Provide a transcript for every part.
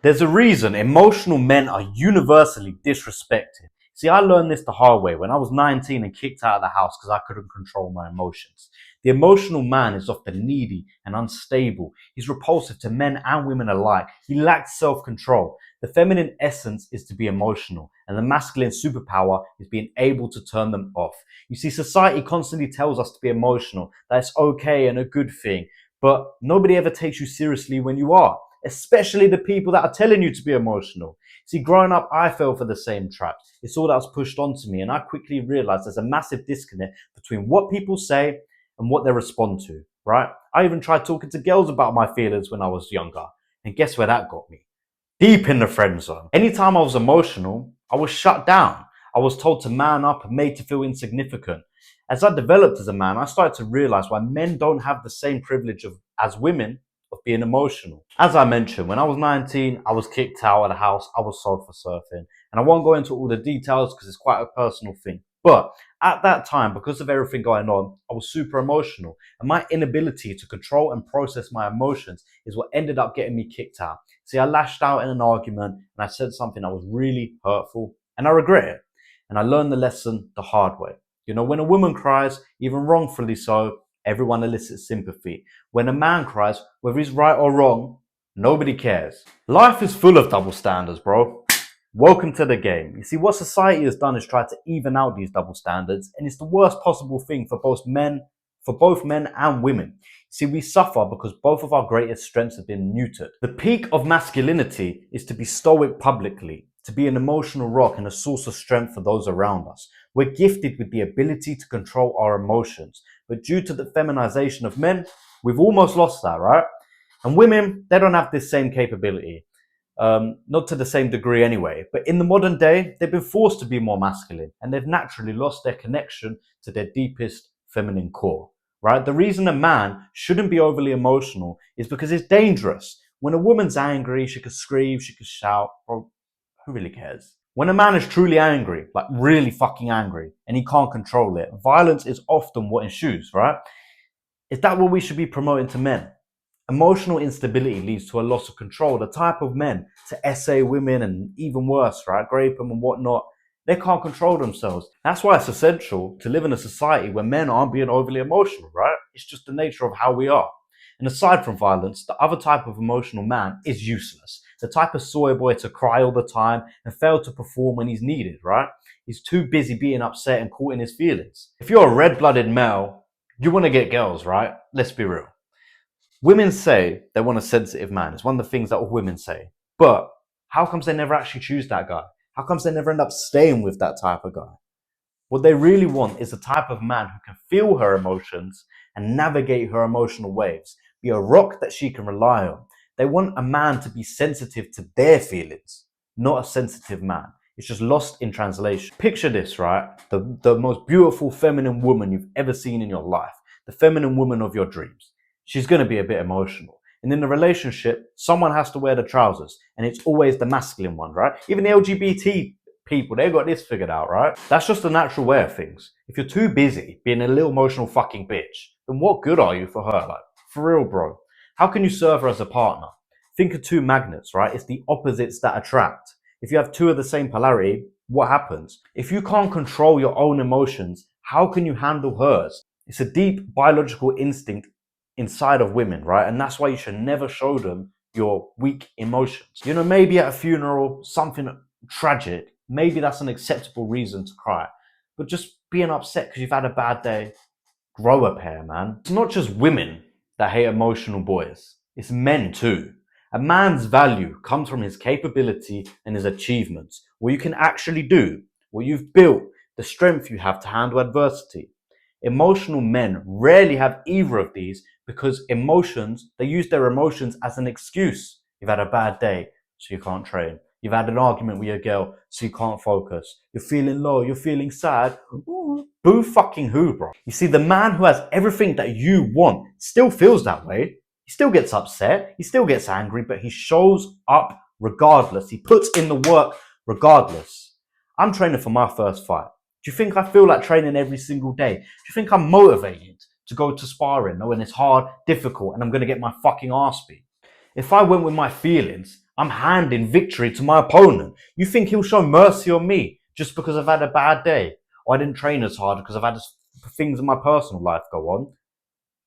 There's a reason emotional men are universally disrespected. See, I learned this the hard way when I was 19 and kicked out of the house because I couldn't control my emotions. The emotional man is often needy and unstable. He's repulsive to men and women alike. He lacks self-control. The feminine essence is to be emotional, and the masculine superpower is being able to turn them off. You see, society constantly tells us to be emotional, that it's okay and a good thing, but nobody ever takes you seriously when you are, especially the people that are telling you to be emotional. See, growing up, I fell for the same trap. It's all that was pushed onto me, and I quickly realized there's a massive disconnect between what people say and what they respond to, right? I even tried talking to girls about my feelings when I was younger, and guess where that got me? Deep in the friend zone. Anytime I was emotional, I was shut down. I was told to man up and made to feel insignificant. As I developed as a man, I started to realize why men don't have the same privilege as women of being emotional. As I mentioned, when I was 19, I was kicked out of the house. I was sold for surfing. And I won't go into all the details because it's quite a personal thing. But at that time, because of everything going on, I was super emotional. And my inability to control and process my emotions is what ended up getting me kicked out. See, I lashed out in an argument and I said something that was really hurtful, and I regret it. And I learned the lesson the hard way. You know, when a woman cries, even wrongfully so, everyone elicits sympathy. When a man cries, whether he's right or wrong, nobody cares. Life is full of double standards, bro. Welcome to the game. You see, what society has done is try to even out these double standards, and it's the worst possible thing for both men and women. See, we suffer because both of our greatest strengths have been neutered. The peak of masculinity is to be stoic publicly, to be an emotional rock and a source of strength for those around us. We're gifted with the ability to control our emotions, but due to the feminization of men, we've almost lost that, right? And women, they don't have this same capability. Not to the same degree anyway, but in the modern day, they've been forced to be more masculine and they've naturally lost their connection to their deepest feminine core, right? The reason a man shouldn't be overly emotional is because it's dangerous. When a woman's angry, she could scream, she could shout, or who really cares? When a man is truly angry, like really fucking angry, and he can't control it, violence is often what ensues, right? Is that what we should be promoting to men? Emotional instability leads to a loss of control. The type of men to essay women and even worse, right, rape them and whatnot, they can't control themselves. That's why it's essential to live in a society where men aren't being overly emotional, right? It's just the nature of how we are. And aside from violence, the other type of emotional man is useless. The type of soy boy to cry all the time and fail to perform when he's needed, right? He's too busy being upset and caught in his feelings. If you're a red-blooded male, you want to get girls, right? Let's be real. Women say they want a sensitive man. It's one of the things that all women say. But how comes they never actually choose that guy? How comes they never end up staying with that type of guy? What they really want is a type of man who can feel her emotions and navigate her emotional waves, be a rock that she can rely on. They want a man to be sensitive to their feelings, not a sensitive man. It's just lost in translation. Picture this, right? The most beautiful feminine woman you've ever seen in your life, the feminine woman of your dreams. She's going to be a bit emotional. And in a relationship, someone has to wear the trousers, and it's always the masculine one, right? Even the LGBT people, they've got this figured out, right? That's just the natural way of things. If you're too busy being a little emotional fucking bitch, then what good are you for her? Like, for real, bro. How can you serve her as a partner? Think of two magnets, right? It's the opposites that attract. If you have two of the same polarity, what happens? If you can't control your own emotions, how can you handle hers? It's a deep biological instinct inside of women, right? And that's why you should never show them your weak emotions. You know, maybe at a funeral, something tragic, maybe that's an acceptable reason to cry. But just being upset because you've had a bad day, grow a pair, man. It's not just women that hate emotional boys. It's men too. A man's value comes from his capability and his achievements, what you can actually do, what you've built, the strength you have to handle adversity. Emotional men rarely have either of these because they use their emotions as an excuse. You've had a bad day, so you can't train. You've had an argument with your girl, so you can't focus. You're feeling low, you're feeling sad. Ooh. Boo fucking who, bro? You see, the man who has everything that you want still feels that way. He still gets upset, he still gets angry, but he shows up regardless. He puts in the work regardless. I'm training for my first fight. Do you think I feel like training every single day? Do you think I'm motivated to go to sparring knowing it's hard, difficult, and I'm going to get my fucking ass beat? If I went with my feelings, I'm handing victory to my opponent. You think he'll show mercy on me just because I've had a bad day? Or I didn't train as hard because I've had things in my personal life go on?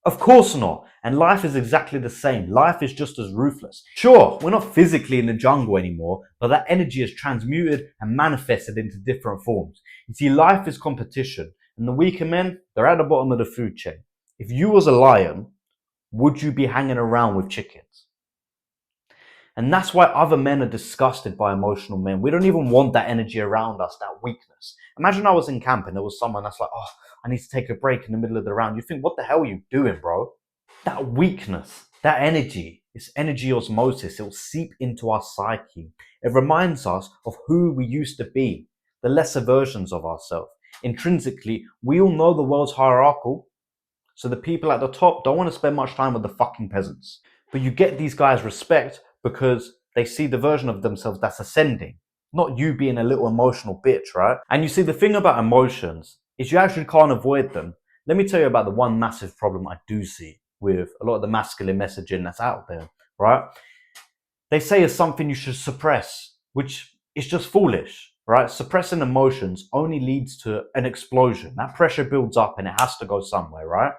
Of course not. And life is exactly the same. Life is just as ruthless. Sure, we're not physically in the jungle anymore, but that energy is transmuted and manifested into different forms. You see, life is competition, and the weaker men, they're at the bottom of the food chain. If you was a lion, would you be hanging around with chickens? And that's why other men are disgusted by emotional men. We don't even want that energy around us, that weakness. Imagine I was in camp and there was someone that's like, oh, I need to take a break in the middle of the round. You think, what the hell are you doing, bro? That weakness, that energy, it's energy osmosis. It will seep into our psyche. It reminds us of who we used to be, the lesser versions of ourselves. Intrinsically, we all know the world's hierarchical, so the people at the top don't want to spend much time with the fucking peasants. But you get these guys respect because they see the version of themselves that's ascending, not you being a little emotional bitch, right? And you see, the thing about emotions is you actually can't avoid them. Let me tell you about the one massive problem I do see with a lot of the masculine messaging that's out there, right? They say it's something you should suppress, which is just foolish, right? Suppressing emotions only leads to an explosion. That pressure builds up and it has to go somewhere, right?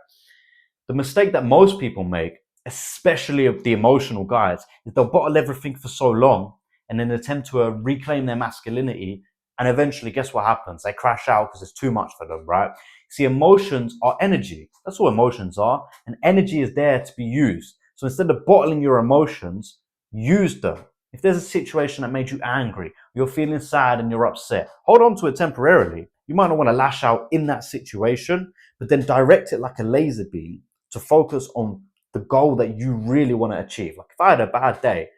The mistake that most people make, especially of the emotional guys, is they'll bottle everything for so long and then attempt to reclaim their masculinity. And eventually, guess what happens? They crash out because it's too much for them, right? See, emotions are energy. That's all emotions are. And energy is there to be used. So instead of bottling your emotions, use them. If there's a situation that made you angry, you're feeling sad and you're upset, hold on to it temporarily. You might not want to lash out in that situation, but then direct it like a laser beam to focus on the goal that you really want to achieve. Like if I had a bad day,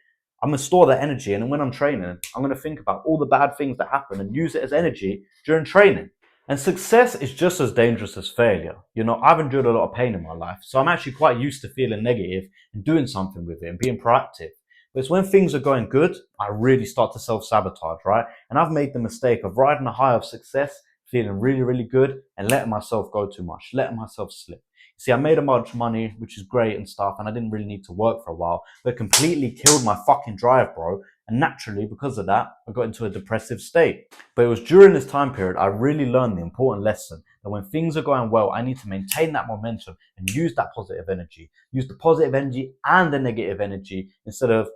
I'm going to store that energy, and then when I'm training, I'm going to think about all the bad things that happen and use it as energy during training. And success is just as dangerous as failure. You know, I've endured a lot of pain in my life, so I'm actually quite used to feeling negative and doing something with it and being proactive. But it's when things are going good, I really start to self-sabotage, right? And I've made the mistake of riding a high of success, feeling really, really good, and letting myself go too much, letting myself slip. See, I made a bunch of money, which is great and stuff, and I didn't really need to work for a while, but it completely killed my fucking drive, bro. And naturally, because of that, I got into a depressive state. But it was during this time period I really learned the important lesson that when things are going well, I need to maintain that momentum and use that positive energy. Use the positive energy and the negative energy instead of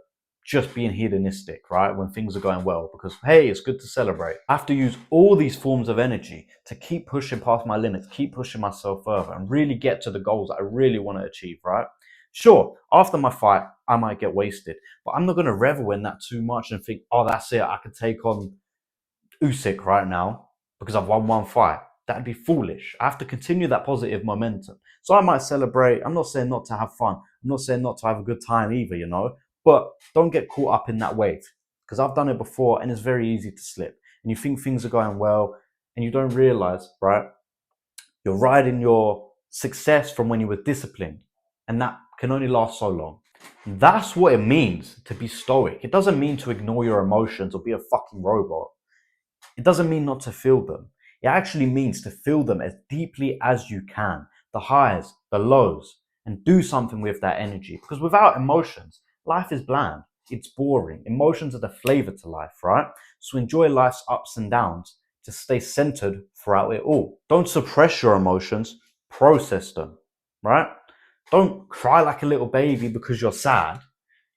just being hedonistic, right? When things are going well, because hey, it's good to celebrate. I have to use all these forms of energy to keep pushing past my limits, keep pushing myself further, and really get to the goals that I really want to achieve, right? Sure, after my fight, I might get wasted, but I'm not going to revel in that too much and think, oh, that's it, I could take on Usyk right now because I've won one fight. That'd be foolish. I have to continue that positive momentum. So I might celebrate. I'm not saying not to have fun. I'm not saying not to have a good time either, you know, but don't get caught up in that wave because I've done it before and it's very easy to slip. And you think things are going well and you don't realize, right? You're riding your success from when you were disciplined, and that can only last so long. That's what it means to be stoic. It doesn't mean to ignore your emotions or be a fucking robot. It doesn't mean not to feel them. It actually means to feel them as deeply as you can, the highs, the lows, and do something with that energy. Because without emotions, life is bland. It's boring. Emotions are the flavor to life, right? So enjoy life's ups and downs. Just stay centered throughout it all. Don't suppress your emotions, process them, right? Don't cry like a little baby because you're sad.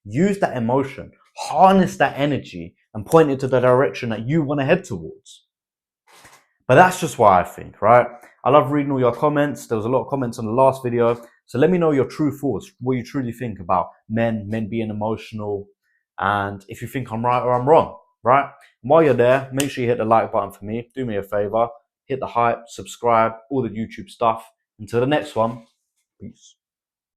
Use that emotion, harness that energy, and point it to the direction that you want to head towards. But that's just what I think, right? I love reading all your comments. There was a lot of comments on the last video. So let me know your true thoughts, what you truly think about men being emotional, and if you think I'm right or I'm wrong, right? And while you're there, make sure you hit the like button for me. Do me a favor, hit the hype, subscribe, all the YouTube stuff. Until the next one, peace.